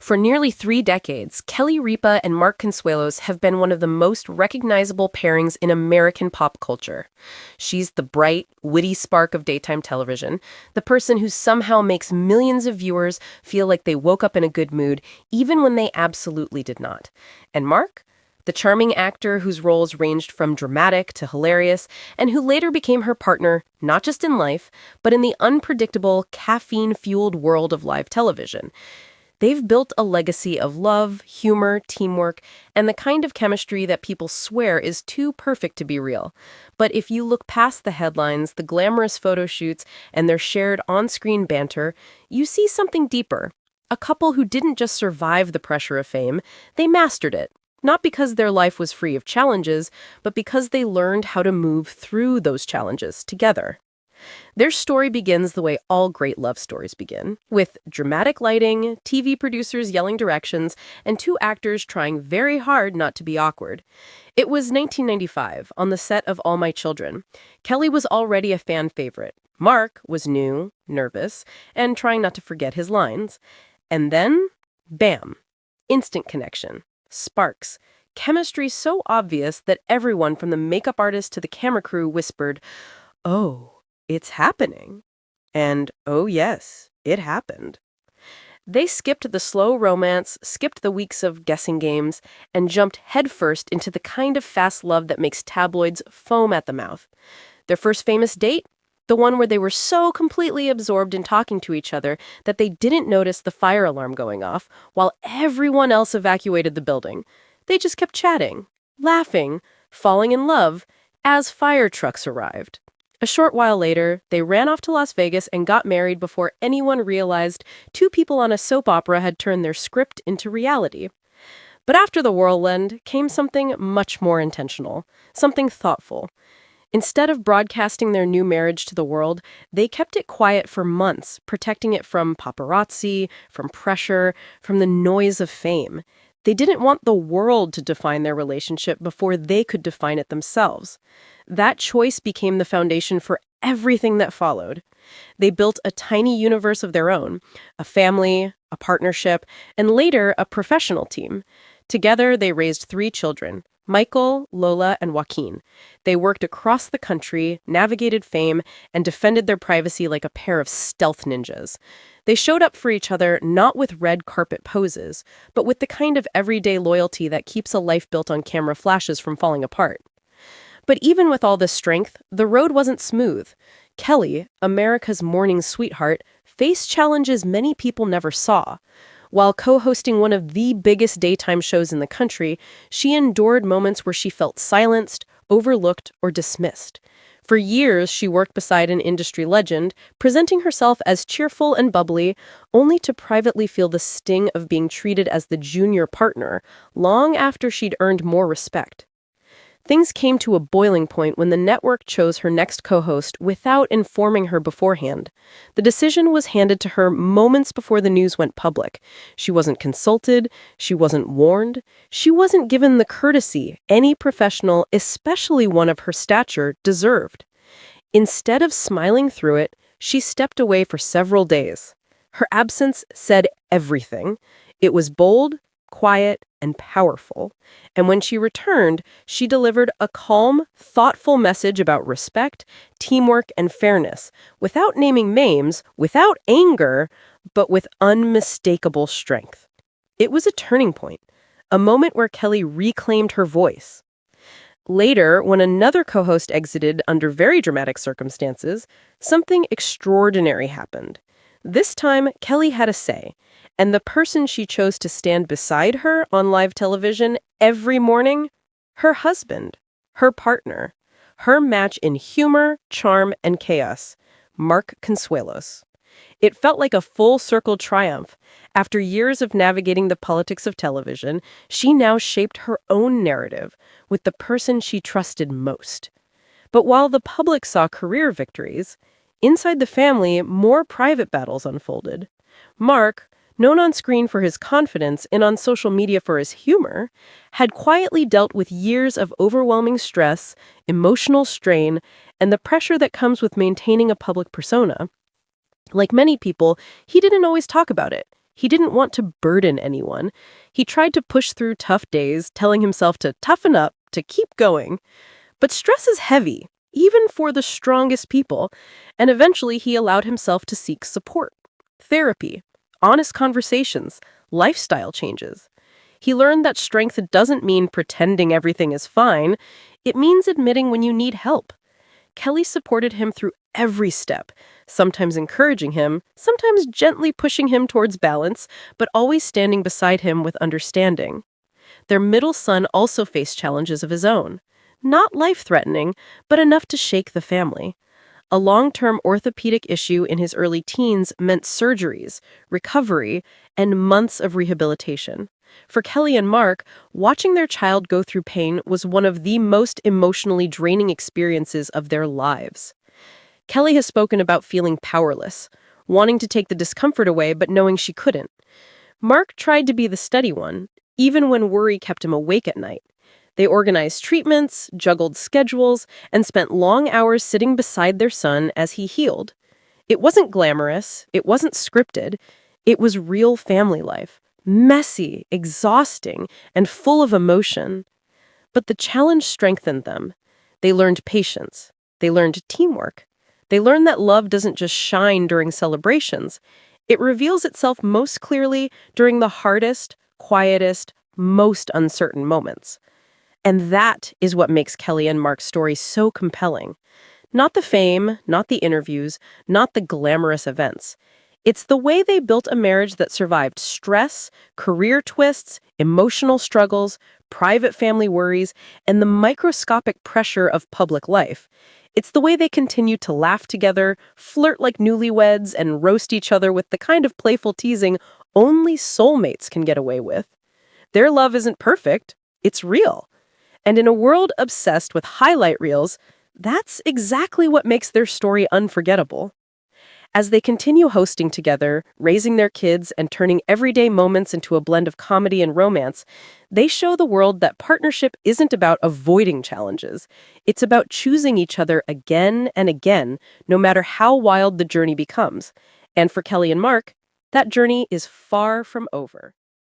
For nearly 3 decades, Kelly Ripa and Mark Consuelos have been one of the most recognizable pairings in American pop culture. She's the bright, witty spark of daytime television, the person who somehow makes millions of viewers feel like they woke up in a good mood, even when they absolutely did not. And Mark? The charming actor whose roles ranged from dramatic to hilarious, and who later became her partner, not just in life, but in the unpredictable, caffeine-fueled world of live television. They've built a legacy of love, humor, teamwork, and the kind of chemistry that people swear is too perfect to be real. But if you look past the headlines, the glamorous photo shoots, and their shared on-screen banter, you see something deeper. A couple who didn't just survive the pressure of fame, they mastered it. Not because their life was free of challenges, but because they learned how to move through those challenges together. Their story begins the way all great love stories begin, with dramatic lighting, TV producers yelling directions, and two actors trying very hard not to be awkward. It was 1995, on the set of All My Children. Kelly was already a fan favorite. Mark was new, nervous, and trying not to forget his lines. And then, bam, instant connection, sparks, chemistry so obvious that everyone from the makeup artist to the camera crew whispered, "Oh, it's happening." And oh yes, it happened. They skipped the slow romance, skipped the weeks of guessing games, and jumped headfirst into the kind of fast love that makes tabloids foam at the mouth. Their first famous date? The one where they were so completely absorbed in talking to each other that they didn't notice the fire alarm going off while everyone else evacuated the building. They just kept chatting, laughing, falling in love as fire trucks arrived. A short while later, they ran off to Las Vegas and got married before anyone realized two people on a soap opera had turned their script into reality. But after the whirlwind came something much more intentional, something thoughtful. Instead of broadcasting their new marriage to the world, they kept it quiet for months, protecting it from paparazzi, from pressure, from the noise of fame. They didn't want the world to define their relationship before they could define it themselves. That choice became the foundation for everything that followed. They built a tiny universe of their own, a family, a partnership, and later a professional team. Together, they raised 3 children, Michael, Lola, and Joaquin. They worked across the country, navigated fame, and defended their privacy like a pair of stealth ninjas. They showed up for each other not with red carpet poses, but with the kind of everyday loyalty that keeps a life built on camera flashes from falling apart. But even with all this strength, the road wasn't smooth. Kelly, America's morning sweetheart, faced challenges many people never saw. While co-hosting one of the biggest daytime shows in the country, she endured moments where she felt silenced, overlooked, or dismissed. For years, she worked beside an industry legend, presenting herself as cheerful and bubbly, only to privately feel the sting of being treated as the junior partner, long after she'd earned more respect. Things came to a boiling point when the network chose her next co-host without informing her beforehand. The decision was handed to her moments before the news went public. She wasn't consulted, she wasn't warned, she wasn't given the courtesy any professional, especially one of her stature, deserved. Instead of smiling through it, she stepped away for several days. Her absence said everything. It was bold, quiet, and powerful. And when she returned, she delivered a calm, thoughtful message about respect, teamwork, and fairness, without naming names, without anger, but with unmistakable strength. It was a turning point, a moment where Kelly reclaimed her voice. Later, when another co-host exited under very dramatic circumstances, something extraordinary happened. This time, Kelly had a say, and the person she chose to stand beside her on live television every morning, her husband, her partner, her match in humor, charm, and chaos, Mark Consuelos. It felt like a full-circle triumph. After years of navigating the politics of television, she now shaped her own narrative with the person she trusted most. But while the public saw career victories, inside the family, more private battles unfolded. Mark, known on screen for his confidence and on social media for his humor, had quietly dealt with years of overwhelming stress, emotional strain, and the pressure that comes with maintaining a public persona. Like many people, he didn't always talk about it. He didn't want to burden anyone. He tried to push through tough days, telling himself to toughen up, to keep going. But stress is heavy, even for the strongest people, and eventually he allowed himself to seek support, therapy, honest conversations, lifestyle changes. He learned that strength doesn't mean pretending everything is fine, it means admitting when you need help. Kelly supported him through every step, sometimes encouraging him, sometimes gently pushing him towards balance, but always standing beside him with understanding. Their middle son also faced challenges of his own. Not life-threatening, but enough to shake the family. A long-term orthopedic issue in his early teens meant surgeries, recovery, and months of rehabilitation. For Kelly and Mark, watching their child go through pain was one of the most emotionally draining experiences of their lives. Kelly has spoken about feeling powerless, wanting to take the discomfort away but knowing she couldn't. Mark tried to be the steady one, even when worry kept him awake at night. They organized treatments, juggled schedules, and spent long hours sitting beside their son as he healed. It wasn't glamorous, it wasn't scripted, it was real family life, messy, exhausting, and full of emotion. But the challenge strengthened them. They learned patience. They learned teamwork. They learned that love doesn't just shine during celebrations. It reveals itself most clearly during the hardest, quietest, most uncertain moments. And that is what makes Kelly and Mark's story so compelling. Not the fame, not the interviews, not the glamorous events. It's the way they built a marriage that survived stress, career twists, emotional struggles, private family worries, and the microscopic pressure of public life. It's the way they continue to laugh together, flirt like newlyweds, and roast each other with the kind of playful teasing only soulmates can get away with. Their love isn't perfect, it's real. And in a world obsessed with highlight reels, that's exactly what makes their story unforgettable. As they continue hosting together, raising their kids, and turning everyday moments into a blend of comedy and romance, they show the world that partnership isn't about avoiding challenges. It's about choosing each other again and again, no matter how wild the journey becomes. And for Kelly and Mark, that journey is far from over.